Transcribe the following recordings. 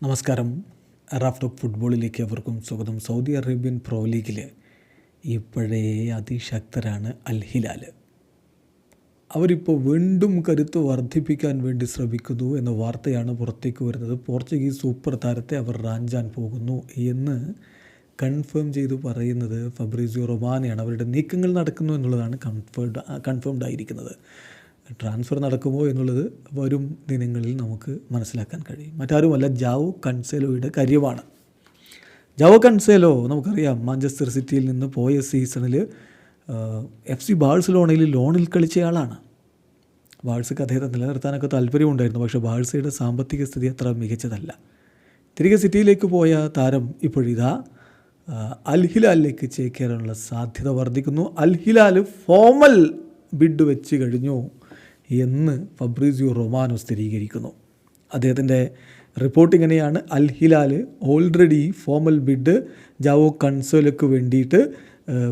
നമസ്കാരം. Raf talk ഫുട്ബോളിലേക്ക് അവർക്കും സ്വാഗതം. സൗദി അറേബ്യൻ പ്രോ ലീഗിൽ ഇപ്പോഴേ അതിശക്തരാണ് അൽ ഹിലാൽ. അവരിപ്പോൾ വീണ്ടും കരുത്ത് വർദ്ധിപ്പിക്കാൻ വേണ്ടി ശ്രമിക്കുന്നു എന്ന വാർത്തയാണ് പുറത്തേക്ക് വരുന്നത്. പോർച്ചുഗീസ് സൂപ്പർ താരത്തെ അവർ റാഞ്ചാൻ പോകുന്നു എന്ന് കൺഫേം ചെയ്തു പറയുന്നത് ഫബ്രീസിയോ റൊമാനയാണ്. അവരുടെ നീക്കങ്ങൾ നടക്കുന്നു എന്നുള്ളതാണ് കൺഫേംഡ് ആയിരിക്കുന്നത്. ട്രാൻസ്ഫർ നടക്കുമോ എന്നുള്ളത് വരും ദിനങ്ങളിൽ നമുക്ക് മനസ്സിലാക്കാൻ കഴിയും. മറ്റാരുമല്ല, ജാവോ കൻസേലോയുടെ കാര്യമാണ്. ജാവോ കൻസേലോ നമുക്കറിയാം, മാഞ്ചസ്റ്റർ സിറ്റിയിൽ നിന്ന് പോയ സീസണിൽ FC ബാഴ്സലോണയിൽ ലോണിൽ കളിച്ചയാളാണ്. ബാഴ്സയ്ക്ക് അദ്ദേഹത്തെ നിലനിർത്താനൊക്കെ താല്പര്യമുണ്ടായിരുന്നു. പക്ഷേ ബാഴ്സയുടെ സാമ്പത്തിക സ്ഥിതി അത്ര മികച്ചതല്ല. തിരികെ സിറ്റിയിലേക്ക് പോയ താരം ഇപ്പോഴിതാ അൽ ഹിലാലിലേക്ക് ചേക്കേറാനുള്ള സാധ്യത വർദ്ധിക്കുന്നു. അൽ ഹിലാൽ ഫോമൽ ബിഡ് വെച്ച് കഴിഞ്ഞു എന്ന് ഫബ്രീസിയോ റൊമാനോ സ്ഥിരീകരിക്കുന്നു. അദ്ദേഹത്തിൻ്റെ റിപ്പോർട്ട് ഇങ്ങനെയാണ്: Al Hilal already formal bid Joao കൻസേലോയ്ക്ക് വേണ്ടിയിട്ട്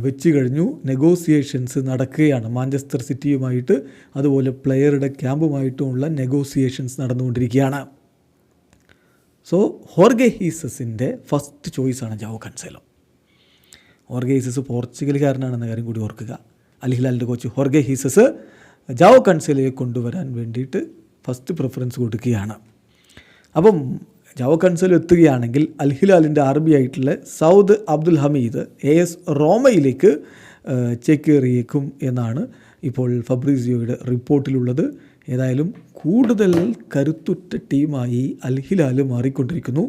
വെച്ച് കഴിഞ്ഞു. നെഗോസിയേഷൻസ് നടക്കുകയാണ്. മാഞ്ചസ്റ്റർ സിറ്റിയുമായിട്ട് അതുപോലെ പ്ലെയറുടെ ക്യാമ്പുമായിട്ടുമുള്ള നെഗോസിയേഷൻസ് നടന്നുകൊണ്ടിരിക്കുകയാണ്. സോ ഹോർഗെ ഹീസസിൻ്റെ ഫസ്റ്റ് ചോയ്സാണ് ജാവോ കൻസേലോ. ഹോർഗെ ഹീസസ് പോർച്ചുഗലുകാരനാണെന്ന കാര്യം കൂടി ഓർക്കുക. അൽ ഹിലാലിൻ്റെ കോച്ച് ഹോർഗെ ഹീസസ് ജാവോ കൻസേലോയെ കൊണ്ടുവരാൻ വേണ്ടിയിട്ട് ഫസ്റ്റ് പ്രിഫറൻസ് കൊടുക്കുകയാണ്. അപ്പം ജാവോ കൻസേലോ എത്തുകയാണെങ്കിൽ അൽ ഹിലാലിൻ്റെ RB ആയിട്ടുള്ള സൗദ് അബ്ദുൽ ഹമീദ് AS റോമയിലേക്ക് ചേക്കേറിയേക്കും എന്നാണ് ഇപ്പോൾ ഫബ്രീസിയോയുടെ റിപ്പോർട്ടിലുള്ളത്. ഏതായാലും കൂടുതൽ കരുത്തുറ്റ ടീമായി അൽ ഹിലാൽ മാറിക്കൊണ്ടിരിക്കുന്നു.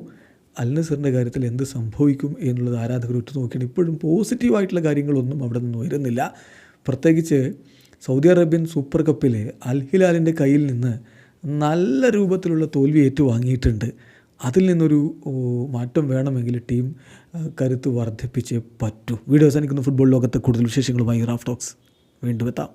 അൽ നസറിൻ്റെ കാര്യത്തിൽ എന്ത് സംഭവിക്കും എന്നുള്ളത് ആരാധകർ ഉറ്റുനോക്കിയാണ്. ഇപ്പോഴും പോസിറ്റീവായിട്ടുള്ള കാര്യങ്ങളൊന്നും അവിടെ നിന്ന് വരുന്നില്ല. പ്രത്യേകിച്ച് സൗദി അറേബ്യൻ സൂപ്പർ കപ്പിൽ അൽ ഹിലാലിൻ്റെ കയ്യിൽ നിന്ന് നല്ല രൂപത്തിലുള്ള തോൽവി ഏറ്റുവാങ്ങിയിട്ടുണ്ട്. അതിൽ നിന്നൊരു മാറ്റം വേണമെങ്കിൽ ടീം കരുത്ത് വർദ്ധിപ്പിച്ചേ പറ്റൂ. വീഡിയോ അവസാനിക്കുന്ന ഫുട്ബോൾ ലോകത്തെ കൂടുതൽ വിശേഷങ്ങളുമായി റാഫ് ടോക്സ് വീണ്ടും എത്താം.